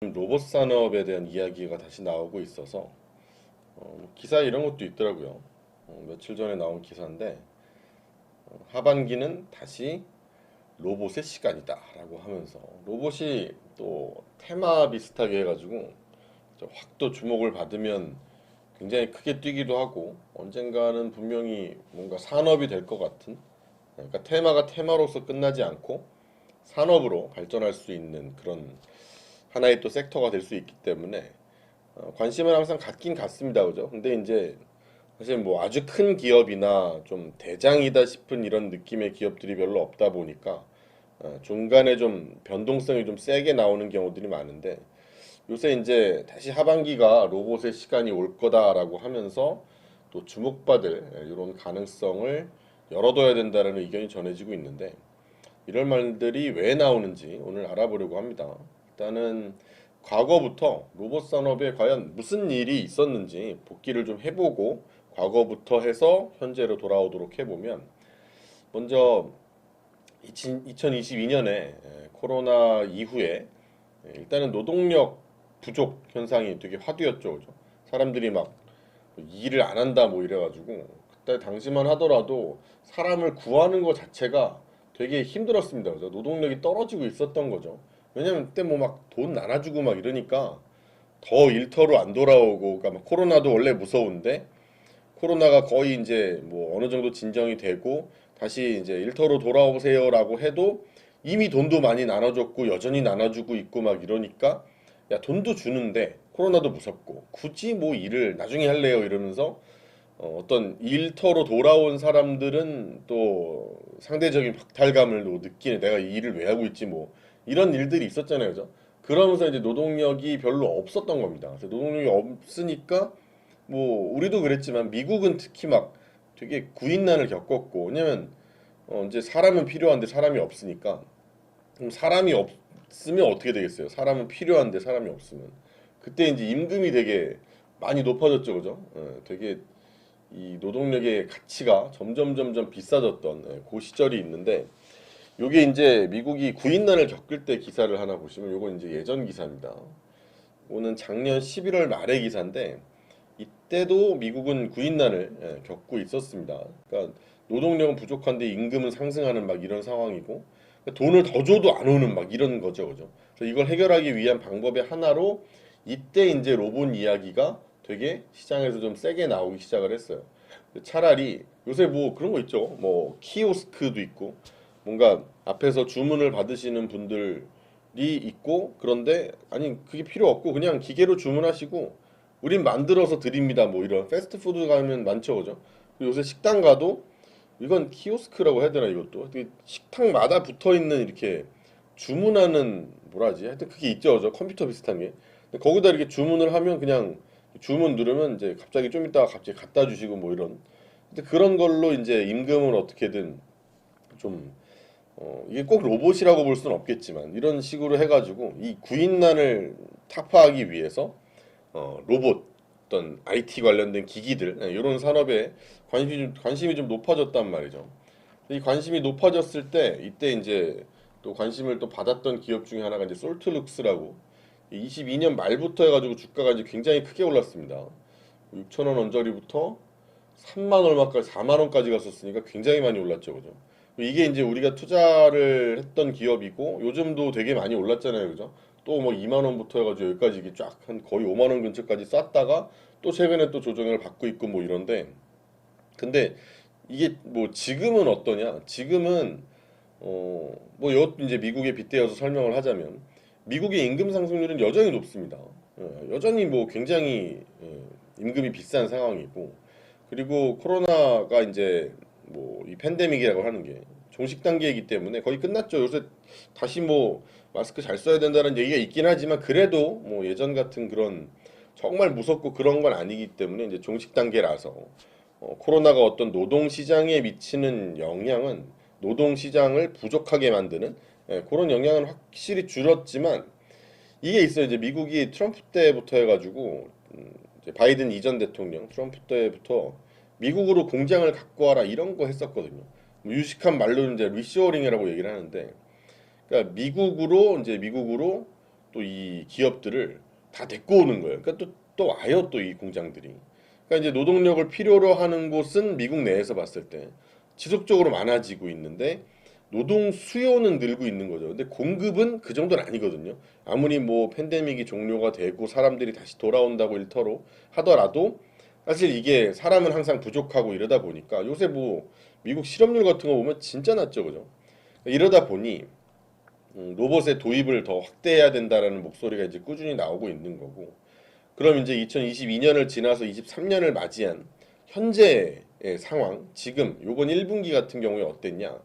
로봇 산업에 대한 이야기가 다시 나오고 있어서 기사 이런 것도 있더라고요. 며칠 전에 나온 기사인데 하반기는 다시 로봇의 시간이다라고 하면서 로봇이 또 테마 비슷하게 해가지고 확 또 주목을 받으면 굉장히 크게 뛰기도 하고 언젠가는 분명히 뭔가 산업이 될 것 같은, 그러니까 테마가 테마로서 끝나지 않고 산업으로 발전할 수 있는 그런 하나의 또 섹터가 될 수 있기 때문에 관심은 항상 갖긴 갖습니다. 그죠? 근데 이제 사실 뭐 아주 큰 기업이나 좀 대장이다 싶은 이런 느낌의 기업들이 별로 없다 보니까 중간에 좀 변동성이 좀 세게 나오는 경우들이 많은데, 요새 이제 다시 하반기가 로봇의 시간이 올 거다라고 하면서 또 주목받을 이런 가능성을 열어둬야 된다는 의견이 전해지고 있는데, 이런 말들이 왜 나오는지 오늘 알아보려고 합니다. 일단은 과거부터 로봇 산업에 과연 무슨 일이 있었는지 복기를 좀 해보고 과거부터 해서 현재로 돌아오도록 해보면, 먼저 2022년에 코로나 이후에 일단은 노동력 부족 현상이 되게 화두였죠. 그죠? 사람들이 막 일을 안 한다 뭐 이래가지고 그때 당시만 하더라도 사람을 구하는 것 자체가 되게 힘들었습니다. 그죠? 노동력이 떨어지고 있었던 거죠. 왜냐면 그때 뭐 막 돈 나눠주고 막 이러니까 더 일터로 안 돌아오고, 그러니까 막 코로나도 원래 무서운데 코로나가 거의 이제 뭐 어느 정도 진정이 되고 다시 이제 일터로 돌아오세요라고 해도 이미 돈도 많이 나눠줬고 여전히 나눠주고 있고 막 이러니까, 야 돈도 주는데 코로나도 무섭고 굳이 뭐 일을 나중에 할래요 이러면서 어떤 일터로 돌아온 사람들은 또 상대적인 박탈감을 또 느끼는, 내가 이 일을 왜 하고 있지 뭐 이런 일들이 있었잖아요. 그죠? 그러면서 이제 노동력이 별로 없었던 겁니다. 그래서 노동력이 없으니까 뭐 우리도 그랬지만 미국은 특히 막 되게 구인난을 겪었고, 왜냐면 이제 사람은 필요한데 사람이 없으니까. 그럼 사람이 없으면 어떻게 되겠어요? 사람은 필요한데 사람이 없으면 그때 이제 임금이 되게 많이 높아졌죠. 그죠? 되게 이 노동력의 가치가 점점 비싸졌던 그 시절이 있는데, 요게 이제 미국이 구인난을 겪을 때 기사를 하나 보시면 요건 이제 예전 기사입니다. 이거는 작년 11월 말의 기사인데 이때도 미국은 구인난을 겪고 있었습니다. 그러니까 노동력은 부족한데 임금은 상승하는 막 이런 상황이고, 그러니까 돈을 더 줘도 안 오는 막 이런 거죠, 그죠? 그래서 이걸 해결하기 위한 방법의 하나로 이때 이제 로봇 이야기가 되게 시장에서 좀 세게 나오기 시작을 했어요. 차라리 요새 뭐 그런 거 있죠. 뭐 키오스크도 있고 뭔가 앞에서 주문을 받으시는 분들이 있고, 그런데 아니 그게 필요 없고 그냥 기계로 주문하시고 우린 만들어서 드립니다 뭐 이런 패스트푸드 가면 많죠. 그죠? 그리고 요새 식당 가도 이건 키오스크라고 해야 되나, 이것도 되게 식탁마다 붙어있는 이렇게 주문하는, 뭐라 하지, 하여튼 그게 있죠. 그죠? 컴퓨터 비슷한 게. 근데 거기다 이렇게 주문을 하면 그냥 주문 누르면 이제 갑자기 좀 있다가 갑자기 갖다 주시고 뭐 이런. 근데 그런 걸로 이제 임금을 어떻게든 좀 이게 꼭 로봇이라고 볼 수는 없겠지만 이런 식으로 해가지고 이 구인난을 타파하기 위해서 로봇, 어떤 IT 관련된 기기들, 이런 산업에 관심이 좀 높아졌단 말이죠. 이 관심이 높아졌을 때 이때 이제 또 관심을 또 받았던 기업 중에 하나가 이제 솔트룩스라고, 22년 말부터 해가지고 주가가 이제 굉장히 크게 올랐습니다. 6천 원 언저리부터 3만 얼마까지, 4만 원까지 갔었으니까 굉장히 많이 올랐죠, 그죠? 이게 이제 우리가 투자를 했던 기업이고 요즘도 되게 많이 올랐잖아요, 그죠? 또 뭐 2만 원부터 해가지고 여기까지 이게 쫙 한 거의 5만 원 근처까지 쌌다가 또 최근에 또 조정을 받고 있고 뭐 이런데, 근데 이게 뭐 지금은 어떠냐? 지금은 뭐 이제 미국에 빗대어서 설명을 하자면 미국의 임금 상승률은 여전히 높습니다. 여전히 뭐 굉장히 임금이 비싼 상황이고, 그리고 코로나가 이제 뭐 이 팬데믹이라고 하는 게 종식 단계이기 때문에 거의 끝났죠. 요새 다시 뭐 마스크 잘 써야 된다는 얘기가 있긴 하지만 그래도 뭐 예전 같은 그런 정말 무섭고 그런 건 아니기 때문에 이제 종식 단계라서 코로나가 어떤 노동 시장에 미치는 영향은, 노동 시장을 부족하게 만드는 그런 영향은 확실히 줄었지만, 이게 있어요. 이제 미국이 트럼프 때부터 해가지고 이제 바이든 이전 대통령 트럼프 때부터 미국으로 공장을 갖고 와라 이런 거 했었거든요. 뭐 유식한 말로는 이제 리쇼어링이라고 얘기를 하는데, 그러니까 미국으로 또 이 기업들을 다 데리고 오는 거예요. 그러니까 또 와요 또 이 공장들이. 그러니까 이제 노동력을 필요로 하는 곳은 미국 내에서 봤을 때 지속적으로 많아지고 있는데 노동 수요는 늘고 있는 거죠. 근데 공급은 그 정도는 아니거든요. 아무리 뭐 팬데믹이 종료가 되고 사람들이 다시 돌아온다고 일터로 하더라도 사실 이게 사람은 항상 부족하고 이러다 보니까 요새 뭐 미국 실업률 같은 거 보면 진짜 낮죠, 그죠? 이러다 보니 로봇의 도입을 더 확대해야 된다라는 목소리가 이제 꾸준히 나오고 있는 거고. 그럼 이제 2022년을 지나서 23년을 맞이한 현재의 상황, 지금 요번 1분기 같은 경우에 어땠냐?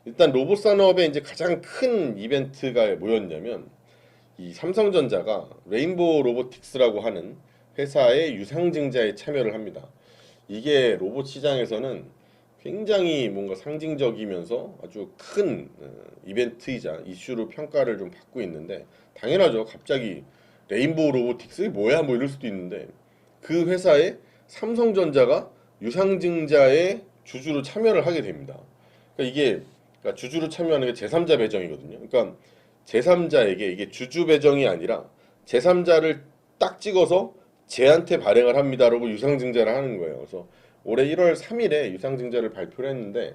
일단 로봇 산업에 이제 가장 큰 이벤트가 뭐였냐면 이 삼성전자가 레인보우 로보틱스라고 하는 회사의 유상증자에 참여를 합니다. 이게 로봇 시장에서는 굉장히 뭔가 상징적이면서 아주 큰 이벤트이자 이슈로 평가를 좀 받고 있는데 당연하죠. 갑자기 레인보우 로보틱스 뭐야 뭐 이럴 수도 있는데 그 회사에 삼성전자가 유상증자의 주주로 참여를 하게 됩니다. 그러니까 이게 그러니까 주주로 참여하는 게 제3자 배정이거든요. 그러니까 제3자에게 이게 주주 배정이 아니라 제3자를 딱 찍어서 쟤한테 발행을 합니다라고 유상증자를 하는 거예요. 그래서 올해 1월 3일에 유상증자를 발표를 했는데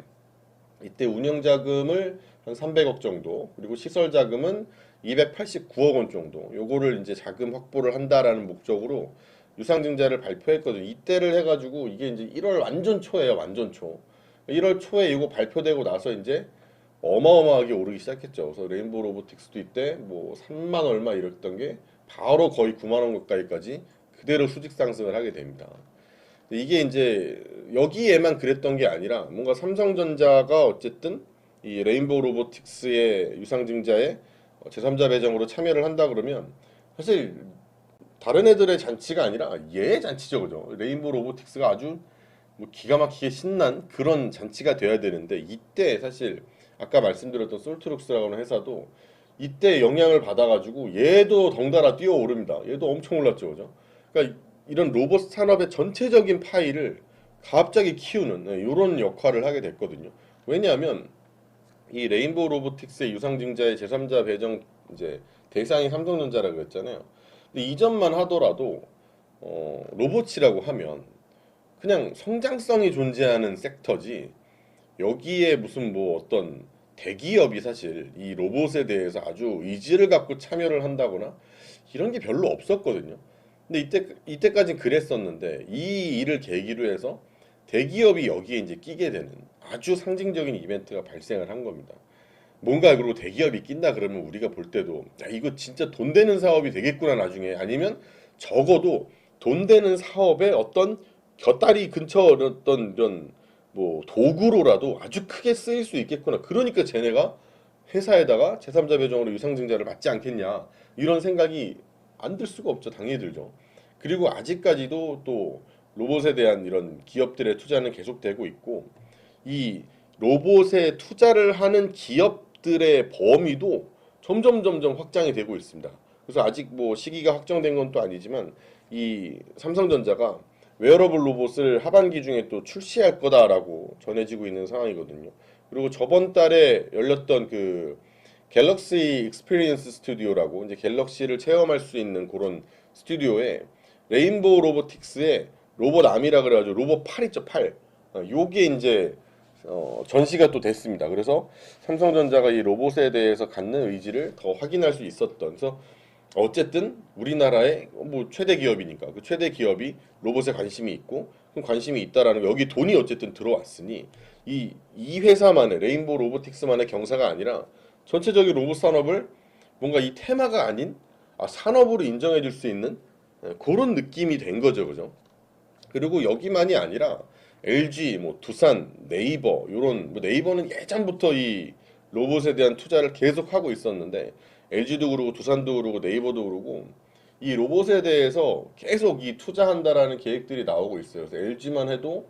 이때 운영자금을 한 300억 정도 그리고 시설자금은 289억 원 정도 요거를 이제 자금 확보를 한다라는 목적으로 유상증자를 발표했거든요. 이때를 해가지고 이게 이제 1월 완전 초예요. 완전 초. 1월 초에 이거 발표되고 나서 이제 어마어마하게 오르기 시작했죠. 그래서 레인보우 로보틱스도 이때 뭐 3만 얼마 이랬던 게 바로 거의 9만 원 가까이까지 그대로 수직 상승을 하게 됩니다. 이게 이제 여기에만 그랬던 게 아니라 뭔가 삼성전자가 어쨌든 이 레인보우 로보틱스의 유상증자에 제3자 배정으로 참여를 한다 그러면 사실 다른 애들의 잔치가 아니라 얘의 잔치죠, 그죠? 레인보우 로보틱스가 아주 뭐 기가 막히게 신난 그런 잔치가 돼야 되는데 이때 사실 아까 말씀드렸던 솔트룩스라고 하는 회사도 이때 영향을 받아가지고 얘도 덩달아 뛰어오릅니다. 얘도 엄청 올랐죠, 그죠? 그러니까 이런 로봇 산업의 전체적인 파이를 갑자기 키우는 이런 역할을 하게 됐거든요. 왜냐하면 이 레인보우 로보틱스의 유상증자의 제3자 배정 이제 대상이 삼성전자라고 했잖아요. 근데 이전만 하더라도 로봇이라고 하면 그냥 성장성이 존재하는 섹터지 여기에 무슨 뭐 어떤 대기업이 사실 이 로봇에 대해서 아주 의지를 갖고 참여를 한다거나 이런 게 별로 없었거든요. 근데 이때까진 그랬었는데 이 일을 계기로 해서 대기업이 여기에 이제 끼게 되는 아주 상징적인 이벤트가 발생을 한 겁니다. 뭔가 그리고 대기업이 낀다 그러면 우리가 볼 때도 야, 이거 진짜 돈 되는 사업이 되겠구나 나중에 아니면 적어도 돈 되는 사업의 어떤 곁다리 근처 어떤 이런 뭐 도구로라도 아주 크게 쓰일 수 있겠구나. 그러니까 쟤네가 회사에다가 제3자 배정으로 유상증자를 받지 않겠냐 이런 생각이 안 들 수가 없죠. 당연히 들죠. 그리고 아직까지도 또 로봇에 대한 이런 기업들의 투자는 계속되고 있고 이 로봇에 투자를 하는 기업들의 범위도 점점 확장이 되고 있습니다. 그래서 아직 뭐 시기가 확정된 건 또 아니지만 이 삼성전자가 웨어러블 로봇을 하반기 중에 또 출시할 거다라고 전해지고 있는 상황이거든요. 그리고 저번 달에 열렸던 그 갤럭시 익스피리언스 스튜디오라고 이제 갤럭시를 체험할 수 있는 그런 스튜디오에 레인보우 로보틱스의 로봇 암이라 그래가지고 로봇 팔 있죠, 팔. 요게 이제 전시가 또 됐습니다. 그래서 삼성전자가 이 로봇에 대해서 갖는 의지를 더 확인할 수 있었던. 그래서 어쨌든 우리나라의 뭐 최대 기업이니까 그 최대 기업이 로봇에 관심이 있고 그럼 관심이 있다라는 거 여기 돈이 어쨌든 들어왔으니 이 회사만의 레인보우 로보틱스만의 경사가 아니라 전체적인 로봇 산업을 뭔가 이 테마가 아닌 산업으로 인정해 줄 수 있는 그런 느낌이 된 거죠, 그죠? 그리고 여기만이 아니라 LG, 뭐 두산, 네이버 요런 뭐 네이버는 예전부터 이 로봇에 대한 투자를 계속 하고 있었는데 LG도 그러고 두산도 그러고 네이버도 그러고 이 로봇에 대해서 계속 이 투자한다라는 계획들이 나오고 있어요. 그래서 LG만 해도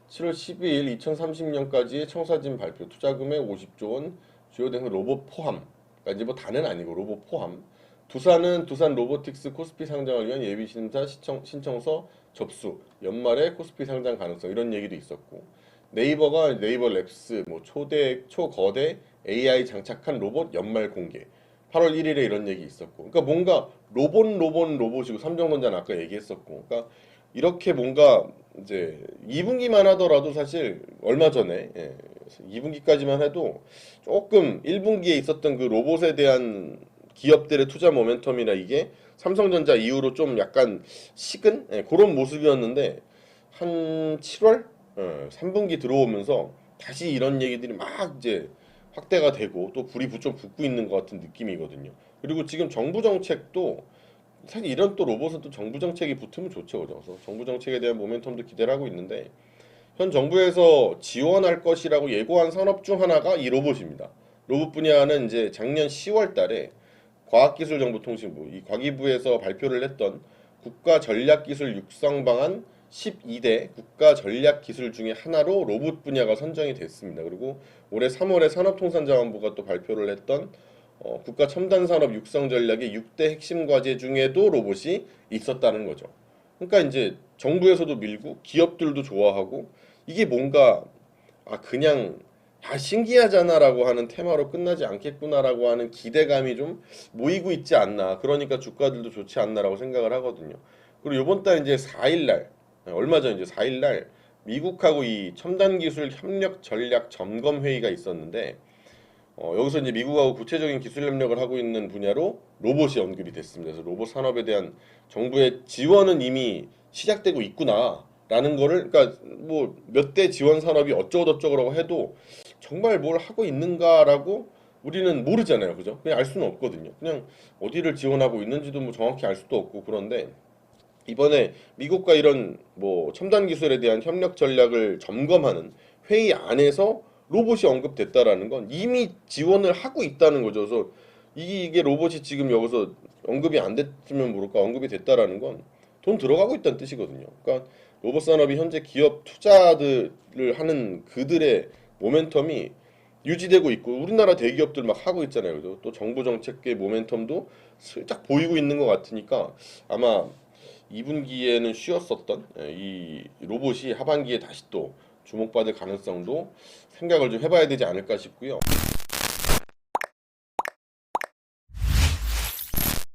7월 12일 2030년까지의 청사진 발표 투자금액 50조 원 주요 대상 로봇 포함. 그러니까 이제 뭐 다는 아니고 로봇 포함. 두산은 두산 로보틱스 코스피 상장을 위한 예비 심사 신청서 접수. 연말에 코스피 상장 가능성 이런 얘기도 있었고. 네이버가 네이버 랩스 뭐 초거대 AI 장착한 로봇 연말 공개. 8월 1일에 이런 얘기 있었고. 그러니까 뭔가 로봇이고 삼성전자는 아까 얘기했었고. 그러니까 이렇게 뭔가 이제 2분기만 하더라도 사실 얼마 전에 2분기까지만 해도 조금 1분기에 있었던 그 로봇에 대한 기업들의 투자 모멘텀이나 이게 삼성전자 이후로 좀 약간 식은 그런 모습이었는데 한 7월 3분기 들어오면서 다시 이런 얘기들이 막 이제 확대가 되고 또 불이 좀 붙고 있는 것 같은 느낌이거든요. 그리고 지금 정부 정책도 사실 이런 또 로봇은 또 정부 정책이 붙으면 좋죠, 그죠? 그래서 정부 정책에 대한 모멘텀도 기대를 하고 있는데 현 정부에서 지원할 것이라고 예고한 산업 중 하나가 이 로봇입니다. 로봇 분야는 이제 작년 10월 달에 과학기술정보통신부 이 과기부에서 발표를 했던 국가 전략기술 육성 방안 12대 국가 전략 기술 중에 하나로 로봇 분야가 선정이 됐습니다. 그리고 올해 3월에 산업통상자원부가 또 발표를 했던 국가 첨단 산업 육성 전략의 6대 핵심 과제 중에도 로봇이 있었다는 거죠. 그러니까 이제 정부에서도 밀고 기업들도 좋아하고 이게 뭔가 그냥 신기하잖아라고 하는 테마로 끝나지 않겠구나라고 하는 기대감이 좀 모이고 있지 않나. 그러니까 주가들도 좋지 않나라고 생각을 하거든요. 그리고 이번 달 이제 4일 날 얼마 전 이제 4일 날 미국하고 이 첨단 기술 협력 전략 점검 회의가 있었는데 여기서 이제 미국하고 구체적인 기술 협력을 하고 있는 분야로 로봇이 언급이 됐습니다. 그래서 로봇 산업에 대한 정부의 지원은 이미 시작되고 있구나라는 거를 그러니까 뭐 몇 대 지원 산업이 어쩌고저쩌고라고 해도 정말 뭘 하고 있는가라고 우리는 모르잖아요. 그죠? 그냥 알 수는 없거든요. 그냥 어디를 지원하고 있는지도 뭐 정확히 알 수도 없고 그런데 이번에 미국과 이런 뭐 첨단 기술에 대한 협력 전략을 점검하는 회의 안에서 로봇이 언급됐다라는 건 이미 지원을 하고 있다는 거죠. 그래서 이게 로봇이 지금 여기서 언급이 안 됐으면 모를까 언급이 됐다라는 건 돈 들어가고 있다는 뜻이거든요. 그러니까 로봇 산업이 현재 기업 투자들을 하는 그들의 모멘텀이 유지되고 있고 우리나라 대기업들 막 하고 있잖아요. 그죠? 또 정부 정책의 모멘텀도 슬쩍 보이고 있는 것 같으니까 아마 2분기에는 쉬었었던 이 로봇이 하반기에 다시 또 주목받을 가능성도 생각을 좀 해봐야 되지 않을까 싶고요.